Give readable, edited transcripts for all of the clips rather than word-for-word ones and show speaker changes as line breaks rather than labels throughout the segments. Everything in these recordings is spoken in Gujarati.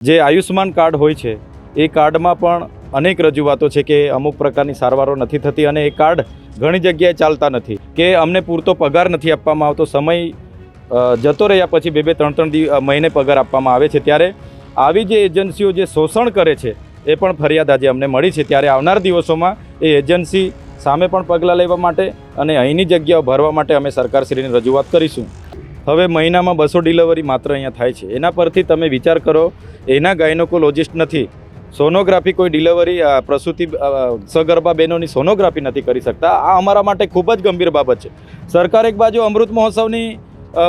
જે આયુષ્માન કાર્ડ હોય છે એ કાર્ડમાં પણ અનેક રજૂઆતો છે કે અમુક પ્રકારની સારવારો નથી થતી અને એ કાર્ડ ઘણી જગ્યાએ ચાલતા નથી કે અમને પૂરતો પગાર નથી આપવામાં આવતો, સમય જતો રહ્યા પછી બે ત્રણ મહિને પગાર આપવામાં આવે છે। ત્યારે આવી જે એજન્સીઓ જે શોષણ કરે છે એ પણ ફરિયાદ આજે અમને મળી છે। ત્યારે આવનાર દિવસોમાં એ એજન્સી સામે પણ પગલાં લેવા માટે અને અહીંની જગ્યાઓ ભરવા માટે અમે સરકારશ્રીને રજૂઆત કરીશું। હવે મહિનામાં 200 ડિલિવરી માત્ર અહીંયા થાય છે, એના પરથી તમે વિચાર કરો, એના ગાયનોકોલોજિસ્ટ નથી, સોનોગ્રાફી કોઈ ડિલિવરી પ્રસૂતિ સગર્ભા બહેનોની સોનોગ્રાફી નથી કરી શકતા। આ અમારા માટે ખૂબ જ ગંભીર બાબત છે। સરકાર એક બાજુ અમૃત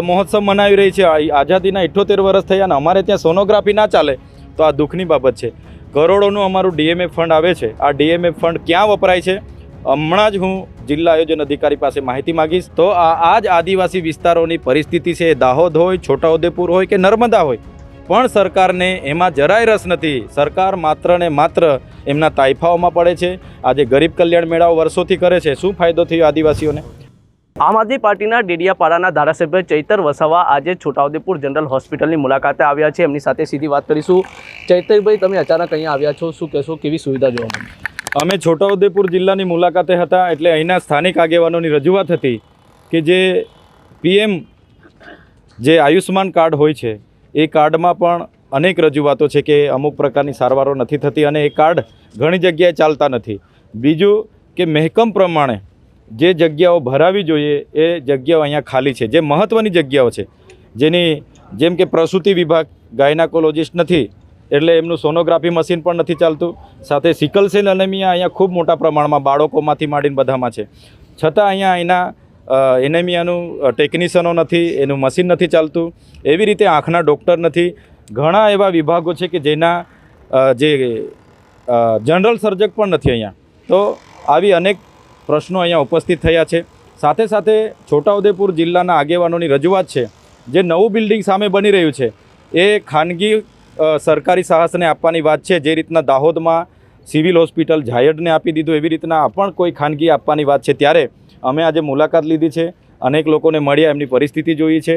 મહોત્સવ મનાવી રહી છે, આઝાદીના 78 વર્ષ થયા અને અમારે ત્યાં સોનોગ્રાફી ના ચાલે તો આ દુઃખની બાબત છે। કરોડોનું અમારું ડીએમએફ ફંડ આવે છે, આ ડીએમએફ ફંડ ક્યાં વપરાય છે હમણાં જ હું જિલ્લા આયોજન અધિકારી પાસે માહિતી માગીશ। તો આ જ આદિવાસી વિસ્તારોની પરિસ્થિતિ છે, દાહોદ હોય, છોટાઉદેપુર હોય કે નર્મદા હોય, પણ સરકારને એમાં જરાય રસ નથી। સરકાર માત્ર ને માત્ર એમના તાઇફાઓમાં પડે છે। આજે ગરીબ કલ્યાણ મેળાઓ વર્ષોથી કરે છે, શું ફાયદો થયો આદિવાસીઓને?
આમ આદમી પાર્ટીના ડેડિયાપાડાના ધારાસભ્ય ચૈતર વસાવા આજે છોટાઉદેપુર જનરલ હોસ્પિટલની મુલાકાતે આવ્યા છે। એમની સાથે સીધી વાત કરીશું। ચૈતરભાઈ, તમે અચાનક અહીંયા આવ્યા છો, શું કહેશો, કેવી સુવિધા જોવા મળી?
અમે છોટાઉદેપુર જિલ્લાની મુલાકાતે હતા, એટલે અહીંના સ્થાનિક આગેવાનોની રજૂઆત હતી કે જે પીએમ જે આયુષ્માન કાર્ડ હોય છે એ કાર્ડમાં પણ અનેક રજૂઆતો છે કે અમુક પ્રકારની સારવારો નથી થતી અને એ કાર્ડ ઘણી જગ્યાએ ચાલતા નથી। બીજું કે મહેકમ પ્રમાણે જે જગ્યાઓ ભરાવી જોઈએ એ જગ્યાઓ અહીંયા ખાલી છે, જે મહત્ત્વની જગ્યાઓ છે, જેમ કે પ્રસૂતિ વિભાગ, ગાયનાકોલોજિસ્ટ નથી એટલે એમનું સોનોગ્રાફી મશીન પણ નથી ચાલતું, સાથે સિકલ સેલ એનેમિયા અહીંયા ખૂબ મોટા પ્રમાણમાં બાળકોમાંથી માંડીને બધામાં છે, છતાં અહીંયા એના એનેમિયાનું ટેકનિશિયનો નથી, એનું મશીન નથી ચાલતું। એવી રીતે આંખના ડૉક્ટર નથી। ઘણા એવા વિભાગો છે કે જેના જે જનરલ સર્જક પણ નથી અહીંયા। તો આવી અનેક પ્રશ્નો અહીંયા ઉપસ્થિત થયા છે। સાથે સાથે છોટાઉદેપુર જિલ્લાના આગેવાનોની રજૂઆત છે, જે નવું બિલ્ડિંગ સામે બની રહ્યું છે એ ખાનગી સરકારી સાહસને આપવાની વાત છે। જે રીતના દાહોદમાં સિવિલ હોસ્પિટલ ઝાયડને આપી દીધું, એવી રીતના પણ કોઈ ખાનગી આપવાની વાત છે। ત્યારે અમે આજે મુલાકાત લીધી છે, અનેક લોકોને મળ્યા, એમની પરિસ્થિતિ જોઈ છે,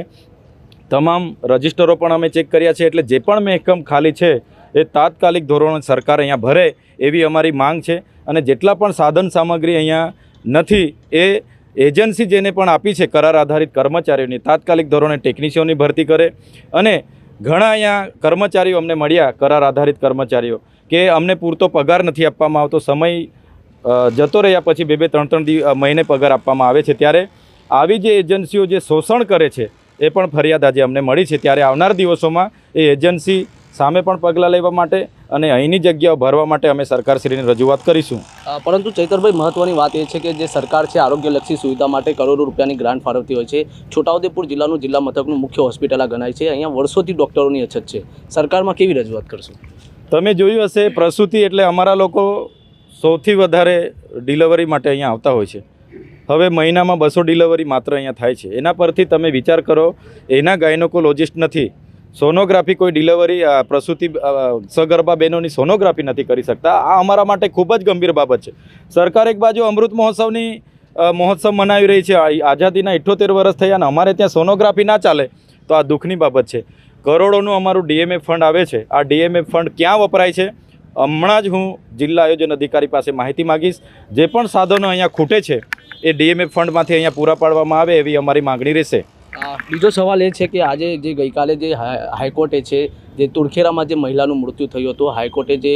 તમામ રજિસ્ટરો પણ અમે ચેક કર્યા છે। એટલે જે પણ મહેકમ ખાલી છે એ તાત્કાલિક ધોરણે સરકાર અહીંયા ભરે એવી અમારી માંગ છે। અને જેટલા પણ સાધન સામગ્રી અહીંયા નથી એ એજન્સી જેને પણ આપી છે કરાર આધારિત કર્મચારીઓની તાત્કાલિક ધોરણે ટેકનિશિયનની ભરતી કરે। અને ઘણા અહીંયા કર્મચારીઓ અમને મળ્યા, કરાર આધારિત કર્મચારીઓ, કે અમને પૂરતો પગાર નથી આપવામાં આવતો, સમય જતો રહ્યા પછી બે ત્રણ મહિને પગાર આપવામાં આવે છે। ત્યારે આવી જે એજન્સીઓ જે શોષણ કરે છે એ પણ ફરિયાદ આજે અમને મળી છે। ત્યારે આવનાર દિવસોમાં એ એજન્સી સામે પણ પગલાં લેવા માટે અને અહીંની જગ્યાઓ ભરવા માટે અમે સરકારશ્રીને રજૂઆત કરીશું।
પરંતુ ચૈતરભાઈ, મહત્વની વાત એ છે કે જે સરકાર છે આરોગ્યલક્ષી સુવિધા માટે કરોડો રૂપિયાની ગ્રાન્ટ ફાળવતી હોય છે। છોટાઉદેપુર જિલ્લાનું જિલ્લા મથકનું મુખ્ય હોસ્પિટલ આ ગણાય છે, અહીંયા વર્ષોથી ડૉક્ટરોની અછત છે, સરકારમાં કેવી રજૂઆત કરશો?
તમે જોયું હશે, પ્રસૂતિ એટલે અમારા લોકો સૌથી વધારે ડિલિવરી માટે અહીંયા આવતા હોય છે। હવે મહિનામાં 200 ડિલિવરી માત્ર અહીંયા થાય છે, એના પરથી તમે વિચાર કરો, એના ગાયનોકોલોજિસ્ટ નથી, સોનોગ્રાફી કોઈ ડિલિવરી પ્રસૂતિ સગર્ભા બહેનોની સોનોગ્રાફી નથી કરી શકતા। આ અમારા માટે ખૂબ જ ગંભીર બાબત છે। સરકાર એક બાજુ અમૃત મહોત્સવ મનાવી રહી છે, આઝાદીના 78 વર્ષ થયા અને અમારે ત્યાં સોનોગ્રાફી ના ચાલે તો આ દુઃખની બાબત છે। કરોડોનું અમારું ડીએમએફ ફંડ આવે છે, આ ડીએમએફ ફંડ ક્યાં વપરાય છે હમણાં જ હું જિલ્લા આયોજન અધિકારી પાસે માહિતી માગીશ। જે પણ સાધનો અહીંયા ખૂટે છે એ ડીએમએફ ફંડમાંથી અહીંયા પૂરા પાડવામાં આવે એવી અમારી માગણી રહેશે।
બીજો સવાલ એ છે કે આજે જે ગઈકાલે જે હાઈકોર્ટે છે જે તુરખેરામાં જે મહિલાનું મૃત્યુ થયું હતું, હાઈકોર્ટે જે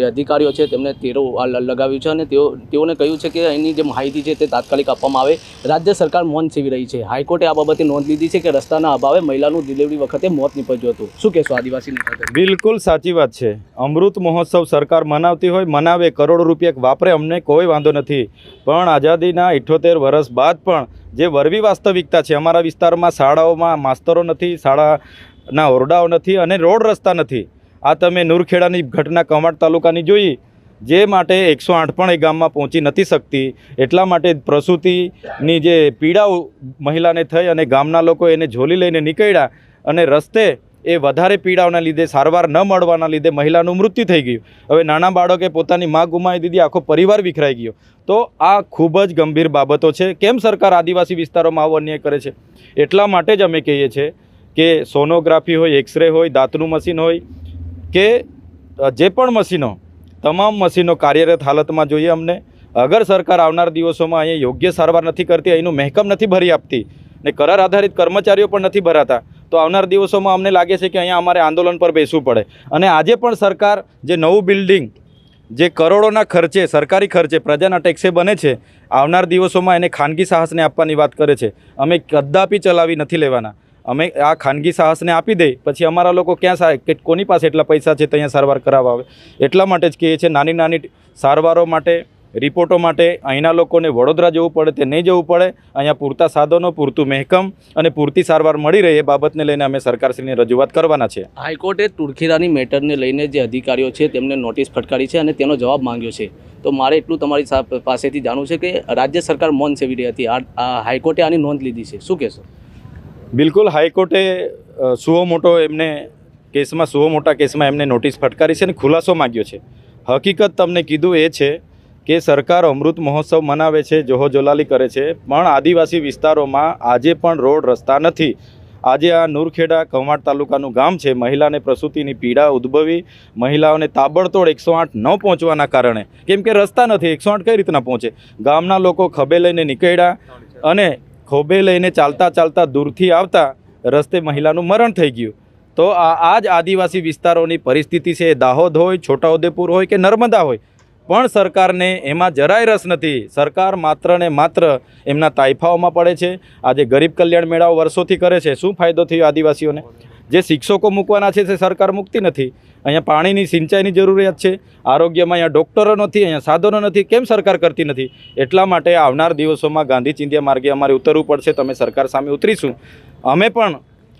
અધિકારીઓ છે તેમને તેરો લગાવ્યું છે અને તેઓને કહ્યું છે કે એની જે માહિતી છે તે તાત્કાલિક આપવામાં આવે। રાજ્ય સરકાર મૌન સેવી રહી છે। હાઈકોર્ટે આ બાબતે નોંધ લીધી છે કે રસ્તાના અભાવે મહિલાનું ડિલિવરી વખતે મોત નીપજ્યું હતું, શું કહેશો આદિવાસી નેતા?
બિલકુલ સાચી વાત છે। અમૃત મહોત્સવ સરકાર મનાવતી હોય, મનાવે, કરોડો રૂપિયા વાપરે, અમને કોઈ વાંધો નથી, પણ આઝાદીના 78 વર્ષ બાદ પણ જે વરવી વાસ્તવિકતા છે, અમારા વિસ્તારમાં શાળાઓમાં માસ્તરો નથી, શાળાના ઓરડાઓ નથી અને રોડ રસ્તા નથી। આ તમે નુરખેડાની ઘટના કવાંટ તાલુકાની જોઈ, જે માટે 108 પણ એ ગામમાં પહોંચી નથી શકતી, એટલા માટે પ્રસૂતિની જે પીડાઓ મહિલાને થઈ અને ગામના લોકો એને ઝોલી લઈને નીકળ્યા અને રસ્તે એ વધારે પીડાઓના લીધે, સારવાર ન મળવાના લીધે મહિલાનું મૃત્યુ થઈ ગયું। હવે નાના બાળકે પોતાની માં ગુમાવી દીધી, આખો પરિવાર વિખરાઈ ગયો। તો આ ખૂબ જ ગંભીર બાબતો છે। કેમ સરકાર આદિવાસી વિસ્તારોમાં આવો અન્યાય કરે છે? એટલા માટે જ અમે કહીએ છીએ કે સોનોગ્રાફી હોય, એક્સરે હોય, દાંતનું મશીન હોય, કે જે પણ મશીનો, તમામ મશીનો કાર્યરત હાલતમાં જોઈએ અમને. અગર સરકાર આવનાર દિવસોમાં અહીંયા યોગ્ય સારવાર નથી કરતી, અહીંનું મહેકમ નથી ભરી આપતી ને કરાર આધારિત કર્મચારીઓ પણ નથી ભરાતા, તો આવનાર દિવસોમાં અમને લાગે છે કે અહીંયા અમારે આંદોલન પર બેસવું પડે. અને આજે પણ સરકાર જે નવું બિલ્ડિંગ જે કરોડોના ખર્ચે, સરકારી ખર્ચે, પ્રજાના ટેક્સે બને છે, આવનાર દિવસોમાં એને ખાનગી સાહસને આપવાની વાત કરે છે. અમે કદાપી ચલાવી નથી લેવાના. અમે આ ખાનગી સાહસને આપી દઈ પછી અમારા લોકો ક્યાં કે કોની પાસે એટલા પૈસા છે તો અહીંયા સારવાર કરાવવા આવે. એટલા માટે જ કહીએ છીએ નાની નાની સારવારો માટે, રિપોર્ટો માટે અહીંના લોકોને વડોદરા જવું પડે તે નહીં જવું પડે. અહીંયા પૂરતા સાધનો, પૂરતું મહેકમ અને પૂરતી સારવાર મળી રહે એ બાબતને લઈને અમે સરકારશ્રીને રજૂઆત કરવાના છે.
હાઈકોર્ટે તુર્ખેરાની મેટરને લઈને જે અધિકારીઓ છે તેમને નોટિસ ફટકારી છે અને તેનો જવાબ માંગ્યો છે. તો મારે એટલું તમારી પાસેથી જાણવું છે કે રાજ્ય સરકાર મૌન સેવી રહી હતી, હાઈકોર્ટે આની નોંધ લીધી છે, શું કહેશો?
બિલકુલ, હાઈકોર્ટે સુઓ મોટા કેસમાં એમને નોટિસ ફટકારી છે અને ખુલાસો માગ્યો છે. હકીકત તમને કીધું એ છે કે સરકાર અમૃત મહોત્સવ મનાવે છે, જોહો જલાલી કરે છે, પણ આદિવાસી વિસ્તારોમાં આજે પણ રોડ રસ્તા નથી. આજે આ નુરખેડા કવાંટ તાલુકાનું ગામ છે. મહિલાને પ્રસૂતિની પીડા ઉદ્ભવી, મહિલાઓને તાબડતોડ 108 ન પહોંચવાના કારણે, કેમ કે રસ્તા નથી, 108 કઈ રીતના પહોંચે? ગામના લોકો ખભે લઈને નીકળ્યા અને ખોબે લઈને ચાલતા ચાલતા દૂરથી આવતા રસ્તે મહિલાનું મરણ થઈ ગયું. તો આ જ આદિવાસી વિસ્તારોની પરિસ્થિતિ છે. દાહોદ હોય, છોટાઉદેપુર હોય કે નર્મદા હોય, પણ સરકારને એમાં જરાય રસ નથી. સરકાર માત્ર ને માત્ર એમના તાઇફાઓમાં પડે છે. આજે ગરીબ કલ્યાણ મેળાઓ વર્ષોથી કરે છે, શું ફાયદો થયો આદિવાસીઓને? જે શિક્ષકો મૂકવાના છે તે સરકાર મૂકતી નથી. અહીંયા પાણીની સિંચાઈની જરૂરિયાત છે, આરોગ્યમાં અહીંયા ડૉક્ટરો નથી, અહીંયા સાધનો નથી, કેમ સરકાર કરતી નથી? એટલા માટે આવનાર દિવસોમાં ગાંધી ચિંધ્યા માર્ગે અમારે ઉતરવું પડશે. તમે સરકાર સામે ઉતરીશું. અમે પણ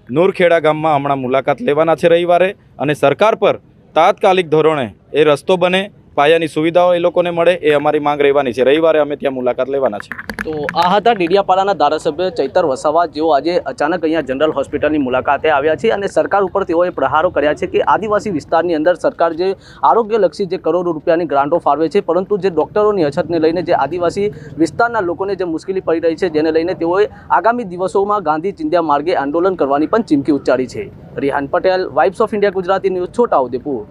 નુરખેડા ગામમાં હમણાં મુલાકાત લેવાના છે રવિવારે, અને સરકાર પર તાત્કાલિક ધોરણે એ રસ્તો બને, પાયાની સુવિધાઓ એ લોકોને મળે, એ અમારી માંગ રહેવાની છે. રવિવારે અમે ત્યાં મુલાકાત લેવાના છે.
તો આ હતા ડેડિયાપાડાના ધારાસભ્ય ચૈતર વસાવા, જેઓ આજે અચાનક અહીંયા જનરલ હોસ્પિટલની મુલાકાતે આવ્યા છે અને સરકાર ઉપર તેઓએ પ્રહારો કર્યા છે કે આદિવાસી વિસ્તારની અંદર સરકાર જે આરોગ્યલક્ષી જે કરોડો રૂપિયાની ગ્રાન્ટો ફાળવે છે, પરંતુ જે ડૉક્ટરોની અછતને લઈને જે આદિવાસી વિસ્તારના લોકોને જે મુશ્કેલી પડી રહી છે, જેને લઈને તેઓએ આગામી દિવસોમાં ગાંધી ચિંધ્યા માર્ગે આંદોલન કરવાની પણ ચીમકી ઉચ્ચારી છે. Rihan Patel, Vibes of India Gujarati news, Chhota Udepur.